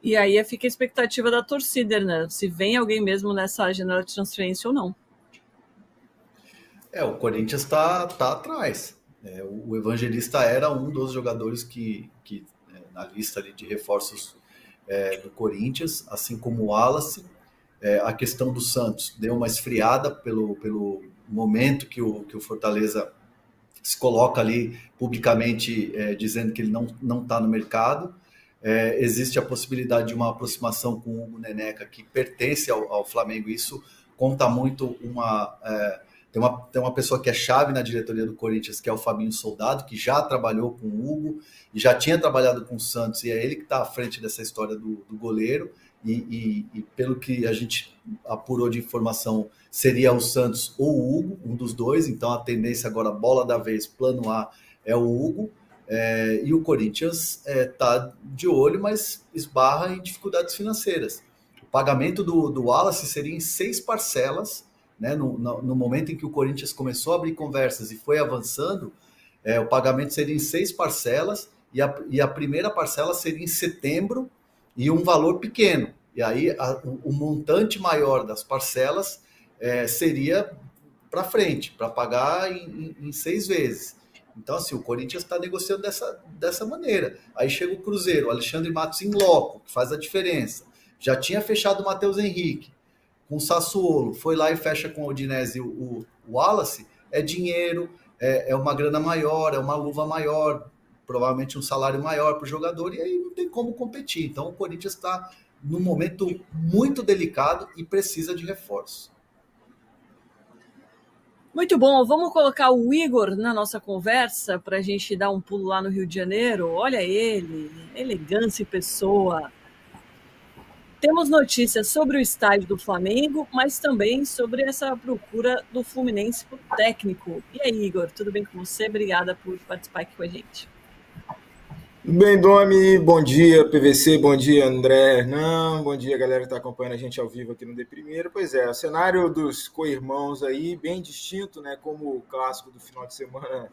E aí fica a expectativa da torcida, né? Se vem alguém mesmo nessa janela de transferência ou não. O Corinthians está atrás. O Evangelista era um dos jogadores que na lista ali de reforços do Corinthians, assim como o Wallace. A questão do Santos deu uma esfriada pelo momento que o Fortaleza se coloca ali publicamente dizendo que ele não está no mercado. Existe a possibilidade de uma aproximação com o Hugo Neneca, que pertence ao Flamengo. Isso conta muito tem uma pessoa que é chave na diretoria do Corinthians, que é o Fabinho Soldado, que já trabalhou com o Hugo e já tinha trabalhado com o Santos, e é ele que está à frente dessa história do goleiro. E pelo que a gente apurou de informação, seria o Santos ou o Hugo, um dos dois. Então a tendência agora, bola da vez, plano A, é o Hugo. E o Corinthians está de olho, mas esbarra em dificuldades financeiras. O pagamento do Wallace seria em 6 parcelas, né? No momento em que o Corinthians começou a abrir conversas e foi avançando, o pagamento seria em 6 parcelas, e a primeira parcela seria em setembro, e um valor pequeno. E aí o montante maior das parcelas seria para frente, para pagar em 6 vezes. Então, assim, o Corinthians está negociando dessa maneira. Aí chega o Cruzeiro, o Alexandre Matos em loco, que faz a diferença. Já tinha fechado o Matheus Henrique com o Sassuolo, foi lá e fecha com o Udinese o Wallace. É dinheiro, é uma grana maior, é uma luva maior, provavelmente um salário maior para o jogador, e aí não tem como competir. Então o Corinthians está num momento muito delicado e precisa de reforço. Muito bom, vamos colocar o Igor na nossa conversa para a gente dar um pulo lá no Rio de Janeiro. Olha ele, elegância e pessoa. Temos notícias sobre o estádio do Flamengo, mas também sobre essa procura do Fluminense por técnico. E aí, Igor, tudo bem com você? Obrigada por participar aqui com a gente. Bem, Domi, bom dia, PVC, bom dia, André Hernan, bom dia, galera que está acompanhando a gente ao vivo aqui no De Primeiro. Pois é, o cenário dos co-irmãos aí, bem distinto, né, como o clássico do final de semana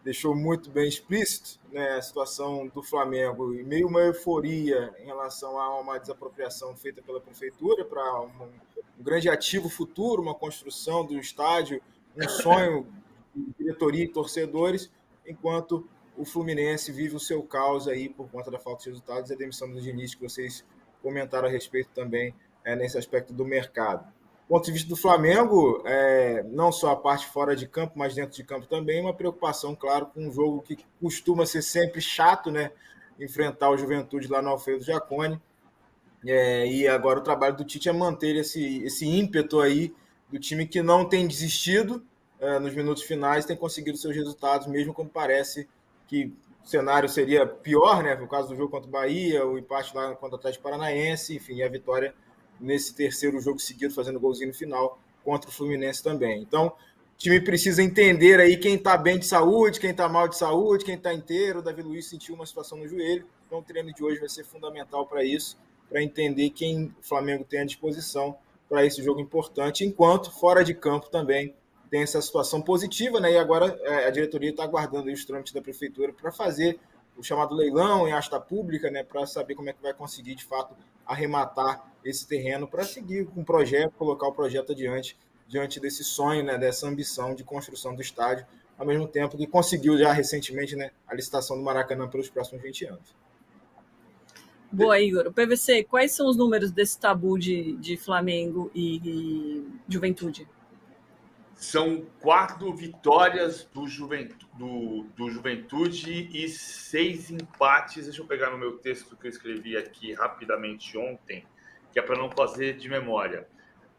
deixou muito bem explícito, né, a situação do Flamengo, e meio uma euforia em relação a uma desapropriação feita pela prefeitura para um grande ativo futuro, uma construção do estádio, um sonho de diretoria e torcedores, enquanto o Fluminense vive o seu caos aí por conta da falta de resultados e a demissão do Diniz, que vocês comentaram a respeito também nesse aspecto do mercado. Do ponto de vista do Flamengo, não só a parte fora de campo, mas dentro de campo também, uma preocupação, claro, com um jogo que costuma ser sempre chato, né? Enfrentar o Juventude lá no Alfredo Jaconi. E agora o trabalho do Tite é manter esse ímpeto aí do time que não tem desistido nos minutos finais, tem conseguido seus resultados, mesmo quando parece que o cenário seria pior, né? No caso do jogo contra o Bahia, o empate lá contra o Atlético Paranaense, enfim, e a vitória nesse terceiro jogo seguido, fazendo golzinho no final, contra o Fluminense também. Então, o time precisa entender aí quem está bem de saúde, quem está mal de saúde, quem está inteiro. O Davi Luiz sentiu uma situação no joelho, então o treino de hoje vai ser fundamental para isso, para entender quem o Flamengo tem à disposição para esse jogo importante, enquanto fora de campo também tem essa situação positiva, né? E agora a diretoria está aguardando aí os trâmites da prefeitura para fazer o chamado leilão em asta pública, né? Para saber como é que vai conseguir, de fato, arrematar esse terreno para seguir com o projeto, colocar o projeto adiante, diante desse sonho, né? Dessa ambição de construção do estádio, ao mesmo tempo que conseguiu já recentemente, né, a licitação do Maracanã pelos próximos 20 anos. Boa, Igor. O PVC, quais são os números desse tabu de Flamengo e Juventude? São 4 vitórias do Juventude e 6 empates. Deixa eu pegar no meu texto que eu escrevi aqui rapidamente ontem, que é para não fazer de memória.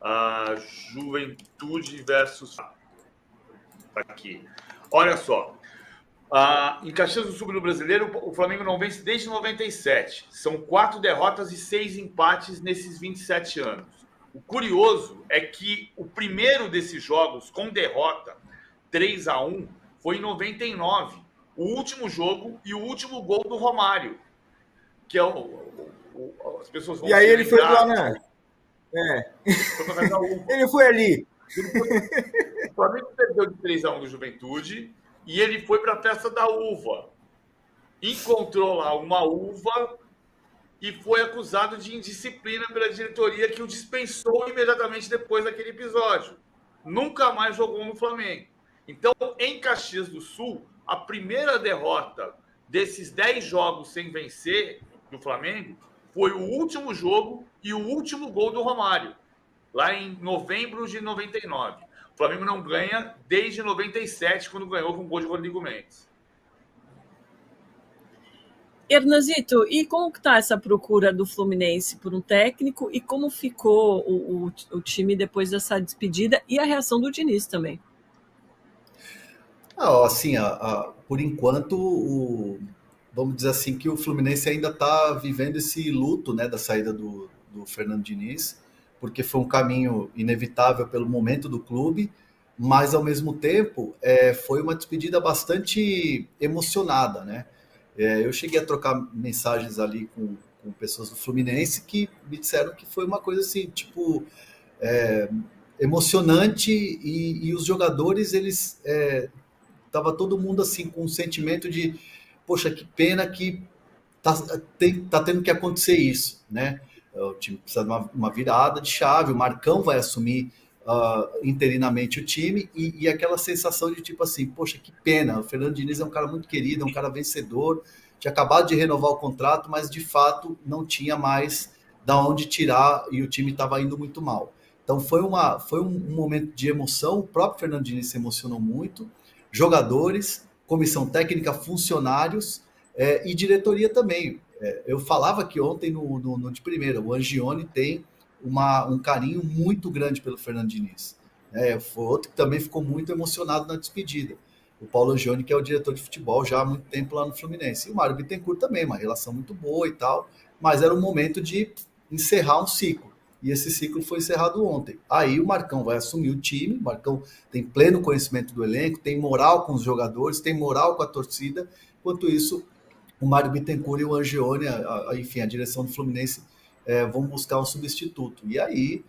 A Juventude versus... Tá aqui. Olha só. Em Caxias do Sul, no Brasileiro, o Flamengo não vence desde 97. São 4 derrotas e 6 empates nesses 27 anos. O curioso é que o primeiro desses jogos com derrota, 3-1, foi em 99. O último jogo e o último gol do Romário. Que é as pessoas vão... E aí ele foi lá, né? Ele foi ali. O Flamengo perdeu de 3-1 do Juventude e ele foi para a festa da uva. Encontrou lá uma uva e foi acusado de indisciplina pela diretoria, que o dispensou imediatamente depois daquele episódio. Nunca mais jogou no Flamengo. Então, em Caxias do Sul, a primeira derrota desses 10 jogos sem vencer do Flamengo foi o último jogo e o último gol do Romário, lá em novembro de 99. O Flamengo não ganha desde 97, quando ganhou com o gol de Rodrigo Mendes. Hernanzito, e como que está essa procura do Fluminense por um técnico e como ficou o time depois dessa despedida e a reação do Diniz também? Assim, por enquanto, vamos dizer assim, que o Fluminense ainda está vivendo esse luto, né, da saída do Fernando Diniz, porque foi um caminho inevitável pelo momento do clube, mas ao mesmo tempo foi uma despedida bastante emocionada, né? Eu cheguei a trocar mensagens ali com pessoas do Fluminense que me disseram que foi uma coisa assim, tipo, emocionante, e os jogadores, eles tava todo mundo assim com um sentimento de, poxa, que pena que tá tendo que acontecer isso, né? O time precisa de uma virada de chave, o Marcão vai assumir interinamente o time, e aquela sensação de tipo assim, poxa, que pena, o Fernando Diniz é um cara muito querido, é um cara vencedor, tinha acabado de renovar o contrato, mas de fato não tinha mais da onde tirar e o time estava indo muito mal. Então foi um momento de emoção, o próprio Fernando Diniz se emocionou muito, jogadores, comissão técnica, funcionários e diretoria também. Eu falava que ontem no de primeira, o Angione tem um carinho muito grande pelo Fernando Diniz. Foi outro que também ficou muito emocionado na despedida. O Paulo Angione, que é o diretor de futebol já há muito tempo lá no Fluminense. E o Mário Bittencourt também, uma relação muito boa e tal, mas era um momento de encerrar um ciclo. E esse ciclo foi encerrado ontem. Aí o Marcão vai assumir o time, o Marcão tem pleno conhecimento do elenco, tem moral com os jogadores, tem moral com a torcida. Enquanto isso, o Mário Bittencourt e o Angione, enfim, a direção do Fluminense, vão buscar um substituto. E aí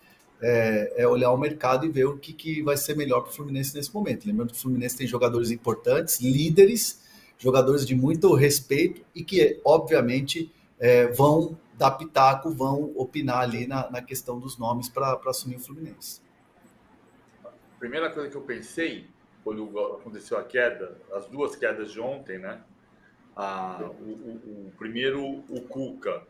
olhar o mercado e ver o que vai ser melhor para o Fluminense nesse momento. Lembrando que o Fluminense tem jogadores importantes, líderes, jogadores de muito respeito e que, obviamente, vão dar pitaco, vão opinar ali na questão dos nomes para assumir o Fluminense. A primeira coisa que eu pensei quando aconteceu a queda, as duas quedas de ontem, né? Primeiro, o Cuca,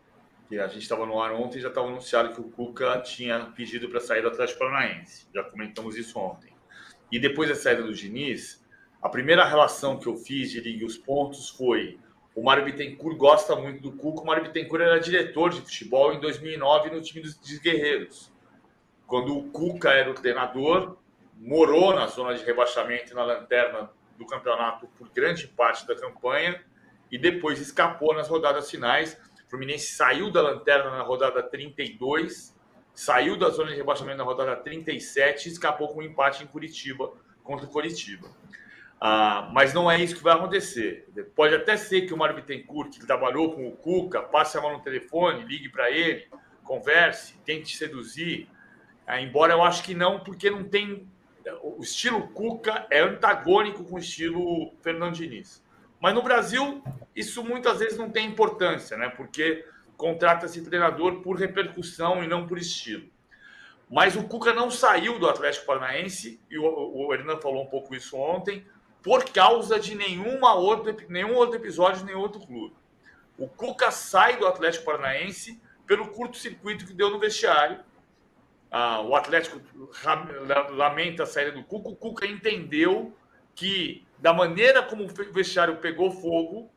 que a gente estava no ar ontem, já estava anunciado que o Cuca tinha pedido para sair do Atlético Paranaense. Já comentamos isso ontem. E depois da saída do Diniz, a primeira relação que eu fiz de ligar os pontos foi: o Mário Bittencourt gosta muito do Cuca. O Mário Bittencourt era diretor de futebol em 2009 no time dos Guerreiros. Quando o Cuca era o treinador, morou na zona de rebaixamento e na lanterna do campeonato por grande parte da campanha e depois escapou nas rodadas finais. O Fluminense saiu da lanterna na rodada 32, saiu da zona de rebaixamento na rodada 37 e escapou com um empate em Curitiba, contra o Coritiba. Mas não é isso que vai acontecer. Pode até ser que o Mário Bittencourt, que trabalhou com o Cuca, passe a mão no telefone, ligue para ele, converse, tente seduzir. Embora eu acho que não, porque não tem... O estilo Cuca é antagônico com o estilo Fernando Diniz. Mas no Brasil, isso muitas vezes não tem importância, né? Porque contrata-se treinador por repercussão e não por estilo. Mas o Cuca não saiu do Atlético Paranaense, e o Hernan falou um pouco isso ontem, por causa de nenhum outro episódio de nenhum outro clube. O Cuca sai do Atlético Paranaense pelo curto-circuito que deu no vestiário. O Atlético lamenta a saída do Cuca. O Cuca entendeu que, da maneira como o vestiário pegou fogo,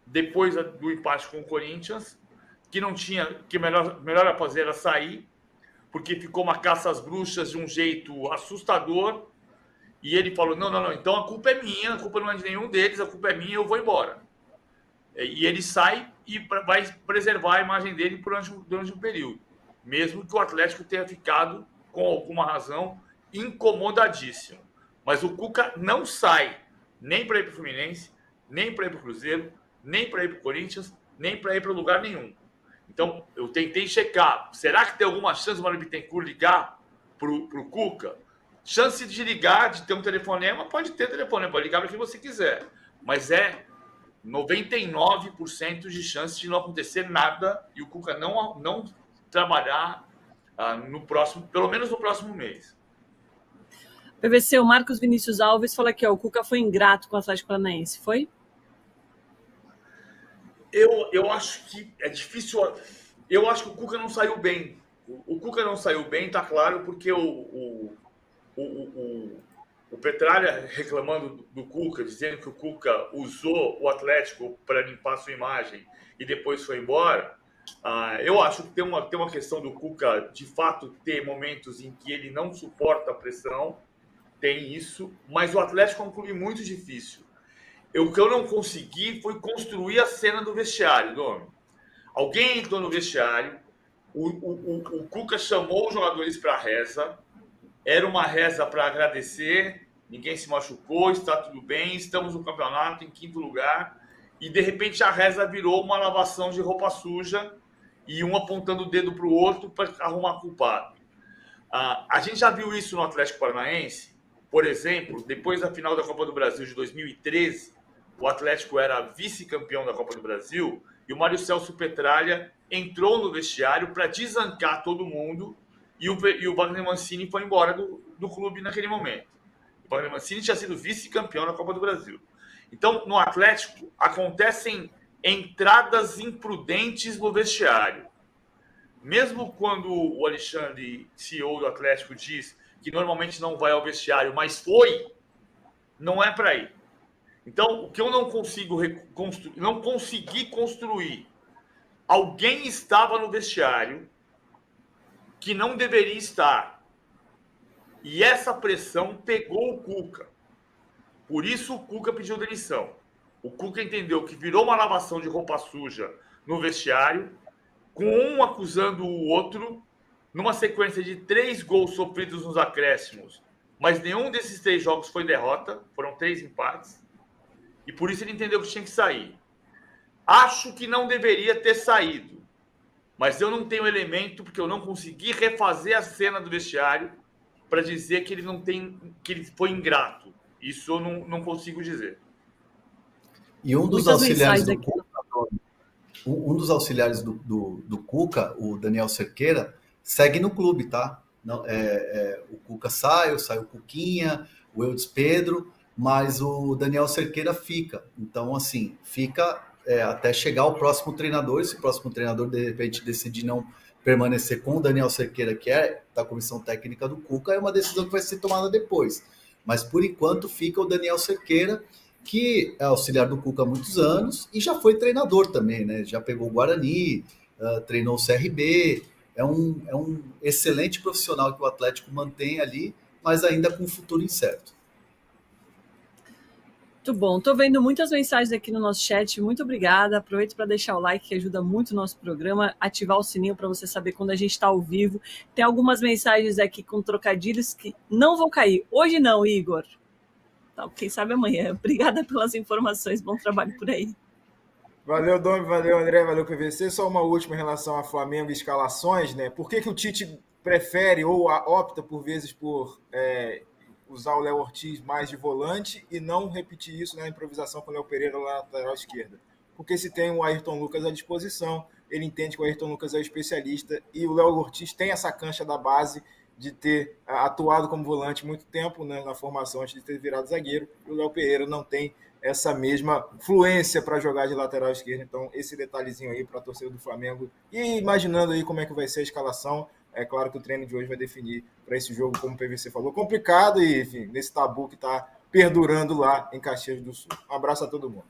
depois do empate com o Corinthians, que não tinha, que melhor a fazer era sair, porque ficou uma caça às bruxas de um jeito assustador. E ele falou: não, então a culpa é minha, a culpa não é de nenhum deles, a culpa é minha, eu vou embora. E ele sai e vai preservar a imagem dele durante um período, mesmo que o Atlético tenha ficado, com alguma razão, incomodadíssimo. Mas o Cuca não sai nem para ir para o Fluminense, nem para ir para o Cruzeiro, nem para ir para o Corinthians, nem para ir para lugar nenhum. Então, eu tentei checar. Será que tem alguma chance do Mário Bittencourt ligar para o Cuca? Chance de ligar, de ter um telefonema, pode ter telefonema, pode ligar para quem você quiser. Mas 99% de chance de não acontecer nada e o Cuca não trabalhar no próximo, pelo menos no próximo mês. PVC, o Marcos Vinícius Alves fala aqui, ó, o Cuca foi ingrato com o Atlético Paranaense, foi? Eu acho que é difícil. Eu acho que o Cuca não saiu bem. O Cuca não saiu bem, tá claro, porque o Petralha reclamando do Cuca, dizendo que o Cuca usou o Atlético para limpar sua imagem e depois foi embora. Eu acho que tem uma questão do Cuca, de fato, ter momentos em que ele não suporta a pressão, tem isso, mas o Atlético é um clube muito difícil. O que eu não consegui foi construir a cena do vestiário, Domi. Alguém entrou no vestiário, o Cuca chamou os jogadores para a reza, era uma reza para agradecer, ninguém se machucou, está tudo bem, estamos no campeonato em 5º lugar, e de repente a reza virou uma lavação de roupa suja e um apontando o dedo para o outro para arrumar culpado. A gente já viu isso no Atlético Paranaense, por exemplo, depois da final da Copa do Brasil de 2013, o Atlético era vice-campeão da Copa do Brasil e o Mário Celso Petralha entrou no vestiário para desancar todo mundo e o Wagner Mancini foi embora do clube naquele momento. O Wagner Mancini tinha sido vice-campeão da Copa do Brasil. Então, no Atlético, acontecem entradas imprudentes no vestiário. Mesmo quando o Alexandre, CEO do Atlético, diz que normalmente não vai ao vestiário, mas foi, não é para ir. Então, o que eu não consegui construir, alguém estava no vestiário que não deveria estar. E essa pressão pegou o Cuca. Por isso o Cuca pediu demissão. O Cuca entendeu que virou uma lavação de roupa suja no vestiário, com um acusando o outro, numa sequência de 3 gols sofridos nos acréscimos, mas nenhum desses 3 jogos foi derrota, foram 3 empates, e por isso ele entendeu que tinha que sair. Acho que não deveria ter saído, mas eu não tenho elemento, porque eu não consegui refazer a cena do vestiário para dizer que ele foi ingrato. Isso eu não consigo dizer. E um dos auxiliares do Cuca, do Cuca, o Daniel Cerqueira, segue no clube, tá? Não, o Cuca saiu o Cuquinha, o Eudes Pedro, mas o Daniel Cerqueira fica. Então, assim, fica até chegar o próximo treinador. Se o próximo treinador, de repente, decidir não permanecer com o Daniel Cerqueira, que é da comissão técnica do Cuca, é uma decisão que vai ser tomada depois. Mas, por enquanto, fica o Daniel Cerqueira, que é auxiliar do Cuca há muitos anos e já foi treinador também, né? Já pegou o Guarani, treinou o CRB. É um excelente profissional que o Atlético mantém ali, mas ainda com um futuro incerto. Muito bom. Estou vendo muitas mensagens aqui no nosso chat. Muito obrigada. Aproveito para deixar o like, que ajuda muito o nosso programa. Ativar o sininho para você saber quando a gente está ao vivo. Tem algumas mensagens aqui com trocadilhos que não vão cair. Hoje não, Igor. Então, quem sabe amanhã. Obrigada pelas informações. Bom trabalho por aí. Valeu, Domi, valeu, André, valeu, PVC. Só uma última em relação a Flamengo e escalações, né? Por que o Tite prefere ou opta, por vezes, por usar o Léo Ortiz mais de volante e não repetir isso na improvisação com o Léo Pereira lá na lateral esquerda? Porque se tem o Ayrton Lucas à disposição, ele entende que o Ayrton Lucas é o especialista e o Léo Ortiz tem essa cancha da base de ter atuado como volante muito tempo, né, na formação antes de ter virado zagueiro, e o Léo Pereira não tem essa mesma fluência para jogar de lateral esquerdo. Então, esse detalhezinho aí para a torcida do Flamengo. E imaginando aí como é que vai ser a escalação, é claro que o treino de hoje vai definir para esse jogo, como o PVC falou, complicado e, enfim, nesse tabu que está perdurando lá em Caxias do Sul. Um abraço a todo mundo.